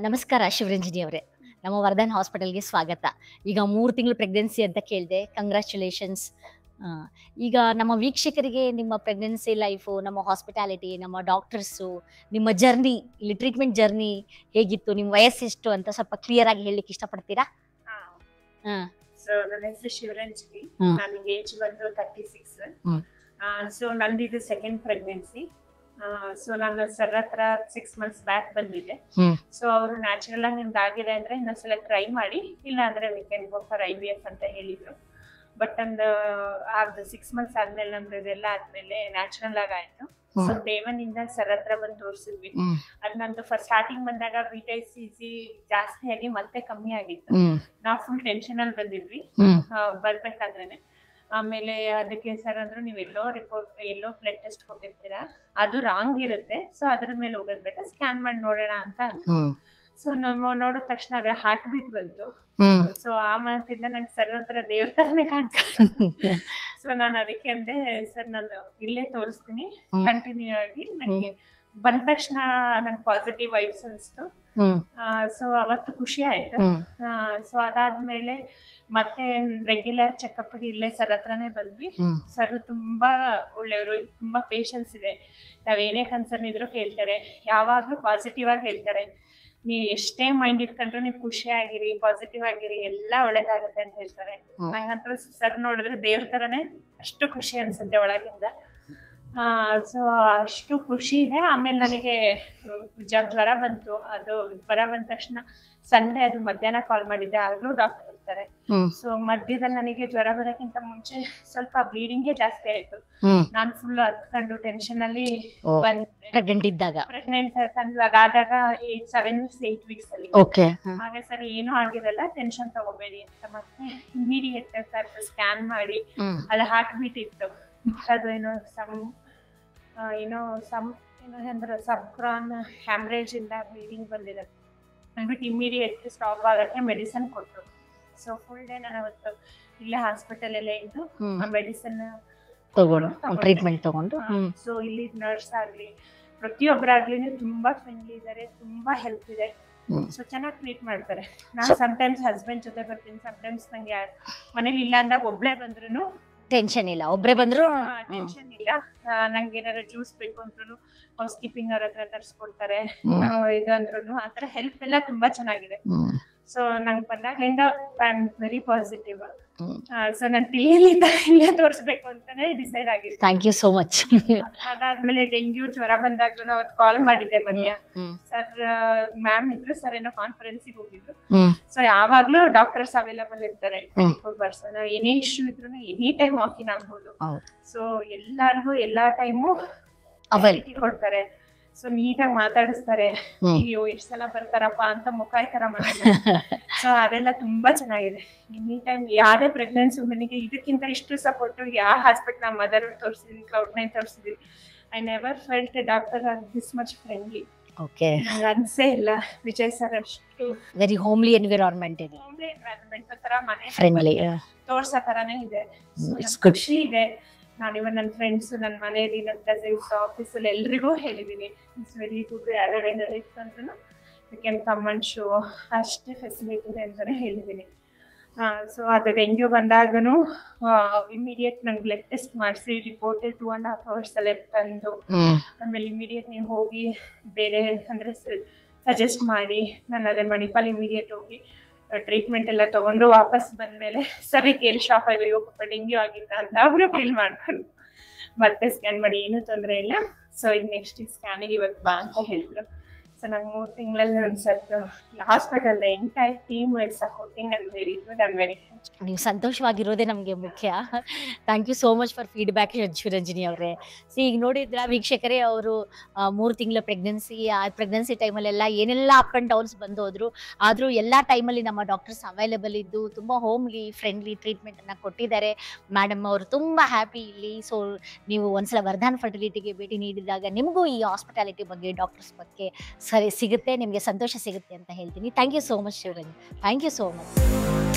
ನಮಸ್ಕಾರ ಶಿವರಂಜನಿ ಅವರೇ. ನಮ್ಮ ವರ್ಧನ್ ಹಾಸ್ಪಿಟಲ್‌ಗೆ ಸ್ವಾಗತ. ಈಗ 3 ತಿಂಗಳು ಪ್ರೆಗ್ನೆನ್ಸಿ ಅಂತ ಕೇಳಿದೆ. ಕಂಗ್ರಾಚ್ಯುಲೇಷನ್ಸ್. ಆ, ಈಗ ನಮ್ಮ ವೀಕ್ಷಕರಿಗೆ ನಿಮ್ಮ ಪ್ರೆಗ್ನೆನ್ಸಿ ಲೈಫು, ನಮ್ಮ ಹಾಸ್ಪಿಟಾಲಿಟಿ, ನಮ್ಮ ಡಾಕ್ಟರ್ಸು, ನಿಮ್ಮ ಜರ್ನಿ, ಇಲ್ಲಿ ಟ್ರೀಟ್ಮೆಂಟ್ ಜರ್ನಿ ಹೇಗಿತ್ತು? ನಿಮ್ಮ ವಯಸ್ಸೆಷ್ಟು ಅಂತ ಸ್ವಲ್ಪ ಕ್ಲಿಯರ್ ಆಗಿ ಹೇಳಲಿಕ್ಕೆ ಇಷ್ಟಪಡ್ತೀರಾ? ಹಾ. ಆ, ಸೊ ನನ್ನ ಹೆಸರು ಶಿವರಂಜನಿ. ಹ್ಮ್. ನನಗೆ ಏಜ್ ಬಂದು 36. ಹ್ಮ್. ಸೊ ನಂದು ಇದು ಸೆಕೆಂಡ್ ಪ್ರೆಗ್ನೆನ್ಸಿ. ಸೊ ನಾನು ಸರ್ ಹತ್ರ 6 ಮಂತ್ಸ್ ಬ್ಯಾಕ್ ಬಂದಿದ್ದೆ. ಹ್ಮ್. ಸೊ ಅವರು ನ್ಯಾಚುರಲ್ ಆಗಿ ನಿಮ್ಗೆ ಆಗಿದೆ ಅಂದ್ರೆ ಇನ್ನೊಂದ್ಸಲ ಟ್ರೈ ಮಾಡಿ, ಇಲ್ಲ ಅಂದ್ರೆ we can go for IVF ಅಂತ ಹೇಳಿದ್ರು. ಬಟ್ ಒಂದು 6 ಮಂತ್ಸ್ ಆದ್ಮೇಲೆ ನಮ್ದು ಇದೆಲ್ಲ ಆದ್ಮೇಲೆ ನ್ಯಾಚುರಲ್ ಆಗಿ ಆಯ್ತು. ಸೊ ದೇವನಿಂದ ಸರ್ ಹತ್ರ ಬಂದು ತೋರಿಸಿದ್ವಿ. ಹ್ಮ್. ಅದು ನಂದು ಫಸ್ಟ್ ಸ್ಟಾರ್ಟಿಂಗ್ ಬಂದಾಗ BTC ಜಾಸ್ತಿ ಆಗಿ ಮತ್ತೆ ಕಮ್ಮಿ ಆಗಿತ್ತು. ಹ್ಮ್. ನಾವು ಫುಲ್ ಟೆನ್ಷನ್ ಅಲ್ಲಿ ಬಂದಿದ್ವಿ ಹ್ಮ್. ಬರ್ಬೇಕಾದ್ರೇನೆ. ಆಮೇಲೆ ಅದಕ್ಕೆ ಸರ್ ಅಂದ್ರು ನೀವು ಎಲ್ಲೋ ಬ್ಲಡ್ ಟೆಸ್ಟ್ ಕೊಟ್ಟಿರ್ತೀರಾ, ಅದು ರಾಂಗ್ ಇರುತ್ತೆ, ಸೊ ಅದ್ರ ಮೇಲೆ ಹೋಗೋದ್ ಬೇಡ, ಸ್ಕ್ಯಾನ್ ಮಾಡಿ ನೋಡೋಣ ಅಂತ ಅಂದ್ರು. ಹ್ಮ್. ಸೊ ನಾವು ನೋಡಿದ ತಕ್ಷಣ ಅದ್ರ ಹಾರ್ಟ್ ಬೀಟ್ ಬಂತು. ಹ್ಮ್. ಸೊ ಆ ಮಾತಿಂದ ನಂಗೆ ಸರ್ ಹತ್ರ ದೇವ್ರ ತರನೇ ಕಾಣ್ತು. ಸೊ ನಾನು ಅದಕ್ಕೆ ಅಂದೆ, ಸರ್ ನಾನು ಇಲ್ಲೇ ತೋರಿಸ್ತೀನಿ ಹ್ಮ್. ಕಂಟಿನ್ಯೂ ಆಗಿ. ನನಗೆ ಬಂದ ತಕ್ಷಣ ನಂಗೆ ಪಾಸಿಟಿವ್ ವೈಬ್ಸ್ ಅನಿಸ್ತು. ಹ್ಮ್. ಸೊ ಅವತ್ತು ಖುಷಿ ಆಯ್ತು. ಹ್ಮ್. ಸೊ ಅದಾದ್ಮೇಲೆ ಮತ್ತೆ ರೆಗ್ಯುಲರ್ ಚೆಕಪ್ ಇಲ್ಲೇ ಸರ್ ಹತ್ರನೇ ಬಂದ್ವಿ. ಹ್ಮ್. ಸರ್ ತುಂಬಾ ಒಳ್ಳೆಯವರು, ತುಂಬಾ ಪೇಷನ್ಸ್ ಇದೆ. ನಾವೇನೇ ಕನ್ಸರ್ನ್ ಇದ್ರು ಕೇಳ್ತಾರೆ, ಯಾವಾಗ್ಲೂ ಪಾಸಿಟಿವ್ ಆಗಿ ಹೇಳ್ತಾರೆ. ನೀವು ಎಷ್ಟೇ ಮೈಂಡ್ ಇಟ್ಕೊಂಡ್ರು ನೀವು ಖುಷಿ ಆಗಿರಿ, ಪಾಸಿಟಿವ್ ಆಗಿರಿ, ಎಲ್ಲ ಒಳ್ಳೇದಾಗುತ್ತೆ ಅಂತ ಹೇಳ್ತಾರೆ. ಹ್ಮ್. ನಂಗಂತೂ ಸರ್ ನೋಡಿದ್ರೆ ದೇವ್ರ ತರನೇ ಅಷ್ಟು ಖುಷಿ ಅನ್ಸುತ್ತೆ ಒಳಗಿಂದ. ಸೊ ಅಷ್ಟು ಖುಷಿ ಇದೆ. ಆಮೇಲೆ ನನಗೆ ಜ್ವರ ಬಂತು. ಅದು ಜ್ವರ ಬಂದ ತಕ್ಷಣ ಸಂಡೇ ಅದು ಮಧ್ಯಾಹ್ನ ಕಾಲ್ ಮಾಡಿದ್ದೆ, ಆಗಲೂ ಡಾಕ್ಟರ್ ಇರ್ತಾರೆ. ಹ್ಮ್. ಸೊ ಮಧ್ಯದಲ್ಲಿ ನನಗೆ ಜ್ವರ ಬರೋಕ್ಕಿಂತ ಮುಂಚೆ ಸ್ವಲ್ಪ ಬ್ಲೀಡಿಂಗೇ ಜಾಸ್ತಿ ಆಯ್ತು. ಹ್ಮ್. ನಾನು ಫುಲ್ ಹತ್ಕೊಂಡು ಟೆನ್ಷನ್ ಅಲ್ಲಿ ಓ. ಬಂದಿದ್ದೆ. ಪ್ರೆಗ್ನೆಂಟ್ ಇದ್ದಾಗ. ಪ್ರೆಗ್ನೆಂಟ್ ಆದಾಗ 7 weeks 8 weeks ಅಲ್ಲಿ. ಓಕೆ. ಹಾಗೆ ಸರ್ ಏನೂ ಆಗಿರಲ್ಲ, ಟೆನ್ಷನ್ ತಗೋಬೇಡಿ ಅಂತ ಮತ್ತೆ ಇಮಿಡಿಯೇಟ್ ಸ್ಕ್ಯಾನ್ ಮಾಡಿ ಹ್ಮ್. ಅಲ್ಲಿ ಹಾರ್ಟ್ ಬೀಟ್ ಇತ್ತು. ಅದು ಏನೋ ಅಂದ್ರೆ ಸಬ್ಕ್ರಾನ್ ಹ್ಯಾಮ್ರೇಜ್ ಇಂದ ಬ್ಲೀಡಿಂಗ್ ಬಂದಿದೆ ಅಂದ್ಬಿಟ್ಟು ಇಮಿಡಿಯೇಟ್ ಸ್ಟಾಪ್ ಆಗಕ್ಕೆ ಮೆಡಿಸನ್ ಕೊಟ್ಟರು. ಸೊ ಫುಲ್ ಡೇ ನಾನು ಅವತ್ತು ಇಲ್ಲೇ ಹಾಸ್ಪಿಟಲ್ ಅಲ್ಲೇ ಇದ್ದು ಹ್ಮ್. ಆ ಮೆಡಿಸನ್ ತಗೊಂಡು ಟ್ರೀಟ್ಮೆಂಟ್ ತಗೊಂಡು. ಹ್ಮ್. ಸೊ ಇಲ್ಲಿ ನರ್ಸ್ ಆಗ್ಲಿ ಪ್ರತಿಯೊಬ್ಬರಾಗ್ಲಿ ತುಂಬಾ ಫ್ರೆಂಡ್ಲಿ ಇದ್ದಾರೆ, ತುಂಬಾ ಹೆಲ್ಪ್ ಇದೆ. ಹ್ಮ್. ಸೊ ಚೆನ್ನಾಗಿ ಟ್ರೀಟ್ ಮಾಡ್ತಾರೆ. ನಾನು ಸಮಟೈಮ್ಸ್ ಹಸ್ಬೆಂಡ್ ಜೊತೆ ಬರ್ತೀನಿ, ಸಮಟೈಮ್ಸ್ ನಂಗೆ ಮನೇಲಿ ಇಲ್ಲ ಅಂದಾಗ ಒಬ್ಳೆ ಬಂದ್ರು ಟೆನ್ಷನ್ ಇಲ್ಲ, ಒಬ್ರೇ ಬಂದ್ರು. ಟೆನ್ಷನ್ ಇಲ್ಲ. ನಂಗೆ ಏನಾದ್ರು ಜ್ಯೂಸ್ ಬೇಕು ಅಂದ್ರೂ ಹೌಸ್ ಕೀಪಿಂಗ್ ಅವ್ರ ಹತ್ರ ತರಿಸ್ಕೊಡ್ತಾರೆ. ಹ್ಮ್. ಇದು ಅಂದ್ರೂ ಆತರ ಹೆಲ್ಪ್ ಎಲ್ಲ ತುಂಬಾ ಚೆನ್ನಾಗಿದೆ. ಹ್ಮ್. ಸೊ ನಂಗೆ ಬಂದಾಗ್ಲಿಂದ ಐ ಆಮ್ ವೆರಿ ಪಾಸಿಟಿವ್. ಹ್ಮ್. ಸೊ ನಾನು TLಯಿಂದ ಇಲ್ಲೇ ತೋರಿಸ್ಬೇಕು ಅಂತಾನೆ ಡಿಸೈಡ್ ಆಗಿದೆ. Thank you so much. ಅದಾದ್ಮೇಲೆ ಡೆಂಗ್ಯೂ ಜ್ವರ ಬಂದಾಗ್ಲೂ ಅವತ್ತು ಕಾಲ್ ಮಾಡಿದ್ದೆ ಮಧ್ಯ. ಹ್ಮ್. ಸರ್ ಮ್ಯಾಮ್ ಇದ್ರು, ಸರ್ ಏನೋ ಕಾನ್ಫರೆನ್ಸಿಗೆ ಹೋಗಿದ್ರು. ಹ್ಮ್. ಸೊ ಯಾವಾಗ್ಲೂ ಡಾಕ್ಟರ್ಸ್ ಅವೈಲಬಲ್ ಇರ್ತಾರೆ. ಹ್ಮ್. ನಾವು ಏನೇ ಇಶ್ಯೂ ಇದ್ರು ಎನಿ ಟೈಮ್ ವಾಕಿನ್ ಆಗ್ಬೋದು. ಹೌದು. ಸೊ ಎಲ್ಲಾರ್ಗು ಎಲ್ಲಾ ಟೈಮು ಅವೈಲ್. ಕೊಡ್ತಾರೆ. ಸೊ ನೀಟಾಗಿ ಮಾತಾಡಿಸ್ತಾರೆ. ಹ್ಮ್. ಅಯ್ಯೋ ಎಷ್ಟ್ ಸಲ ಬರ್ತಾರಪ್ಪ ಅಂತ ಮುಖ ಈ ತರ ಮಾಡ್ತಾರೆ. ಸೊ ಅದೆಲ್ಲ ತುಂಬಾ ಚೆನ್ನಾಗಿದೆ. ಎನಿ ಟೈಮ್ ಯಾರೇ ಪ್ರೆಗ್ನೆನ್ಸಿ ವುಮೆನ್ಗೆ ಇದಕ್ಕಿಂತ ಇಷ್ಟು ಸಪೋರ್ಟ್ ಯಾವ ಹಾಸ್ಪಿಟಲ್, ನಮ್ಮ ಮದರ್ ತೋರಿಸಿದೀನಿ, Cloud9 ತೋರಿಸಿದೀನಿ. I never felt a doctor or this much friendly. Okay. ನಂಗೆ ಅನ್ಸೇ ಇಲ್ಲ. ವಿಜಯ್ ಸರ್ ಅಷ್ಟು ವೆರಿ ಹೋಮ್ಲಿ ಎನ್ವಿರಾನ್ಮೆಂಟ್ ಇದೆ. ಎನ್ವೈರನ್ಮೆಂಟ್ ತರ ಮನೆ ಫ್ರೆಂಡ್ಲಿ. ತೋರ್ಸೋ ತರಾನೇ ಇದೆ. It's good. ಖುಷಿ ಇದೆ. ನಾನಿವ ನನ್ನ ಫ್ರೆಂಡ್ಸ್, ನನ್ನ ಮನೆಯಲ್ಲಿ, ನನ್ನ ಕಸಿನ್ಸ್, ಆಫೀಸಲ್ಲಿ ಎಲ್ರಿಗೂ ಹೇಳಿದ್ದೀನಿ, ಇಟ್ಸ್ ವೆರಿ ಗುಡ್. ಯಾರು ಇತ್ತು ಅಂದ್ರೂ we can come and show, ಅಷ್ಟೇ ಫೆಸಿಲಿಟಿ ಇದೆ ಅಂತಲೇ ಹೇಳಿದ್ದೀನಿ. ಸೊ ಅದು ಡೆಂಗ್ಯೂ ಬಂದಾಗೂ ಇಮಿಡಿಯೇಟ್ ನಂಗೆ ಬ್ಲಡ್ ಟೆಸ್ಟ್ ಮಾಡಿಸಿ ರಿಪೋರ್ಟ್ 2.5 hours ಅಲ್ಲೇ ತಂದು, ಹ್ಮ್. ಆಮೇಲೆ ಇಮಿಡಿಯೇಟ್ ನೀವು ಹೋಗಿ ಬೇರೆ ಅಂದರೆ ಸಜೆಸ್ಟ್ ಮಾಡಿ ನಾನು ಅದನ್ನು ಮಣಿಪಾಲ್ ಇಮಿಡಿಯೇಟ್ ಹೋಗಿ ಟ್ರೀಟ್ಮೆಂಟ್ ಎಲ್ಲ ತಗೊಂಡು ವಾಪಸ್ ಬಂದ್ಮೇಲೆ ಸರಿ ಕೇಳಿ ಶಾಪ್ ಅಯ್ಯೋ ಪಾಪ ಡೆಂಗ್ಯೂ ಆಗಿತ್ತ ಅಂತ ಅವರು ಫೀಲ್ ಮಾಡ್ಕೊಂಡು ಮತ್ತೆ ಸ್ಕ್ಯಾನ್ ಮಾಡಿ ಏನೂ ತೊಂದರೆ ಇಲ್ಲ. ಸೊ ಈಗ ನೆಕ್ಸ್ಟ್ ಸ್ಕ್ಯಾನಿಗೆ ಇವತ್ತು ಬಾ ಅಂತ ಹೇಳಿದ್ರು. ಸೊ ನಂಗೆ 3 ತಿಂಗಳಲ್ಲಿ ಅನ್ಸತ್ತು hospital entire team supporting and very good and very ನೀವು ಸಂತೋಷವಾಗಿರೋದೇ ನಮಗೆ ಮುಖ್ಯ. Thank you so much for feedback Shivaranjani ಅವರೇ. ಈಗ ನೋಡಿದ್ರ ವೀಕ್ಷಕರೇ, ಅವರು 3 ತಿಂಗಳ ಪ್ರೆಗ್ನೆನ್ಸಿ, ಆ ಪ್ರೆಗ್ನೆನ್ಸಿ ಟೈಮಲ್ಲೆಲ್ಲ ಏನೆಲ್ಲ ಅಪ್ ಆ್ಯಂಡ್ ಡೌನ್ಸ್ ಬಂದೋದ್ರು. ಆದರೂ ಎಲ್ಲ ಟೈಮಲ್ಲಿ ನಮ್ಮ ಡಾಕ್ಟರ್ಸ್ ಅವೈಲೇಬಲ್ ಇದ್ದು ತುಂಬ ಹೋಮ್ಲಿ ಫ್ರೆಂಡ್ಲಿ ಟ್ರೀಟ್ಮೆಂಟನ್ನು ಕೊಟ್ಟಿದ್ದಾರೆ. ಮೇಡಮ್ ಅವರು ತುಂಬ ಹ್ಯಾಪಿ ಇಲ್ಲಿ. ಸೊ ನೀವು ಒಂದ್ಸಲ ವರ್ಧನ್ ಫರ್ಟಿಲಿಟಿಗೆ ಭೇಟಿ ನೀಡಿದಾಗ ನಿಮಗೂ ಈ ಹಾಸ್ಪಿಟಾಲಿಟಿ ಬಗ್ಗೆ, ಡಾಕ್ಟರ್ಸ್ ಬಗ್ಗೆ ಸರಿ ಸಿಗುತ್ತೆ, ನಿಮಗೆ ಸಂತೋಷ ಸಿಗುತ್ತೆ ಅಂತ ಹೇಳ್ತೀನಿ. Thank you so much Shivaranjani. Thank you so much.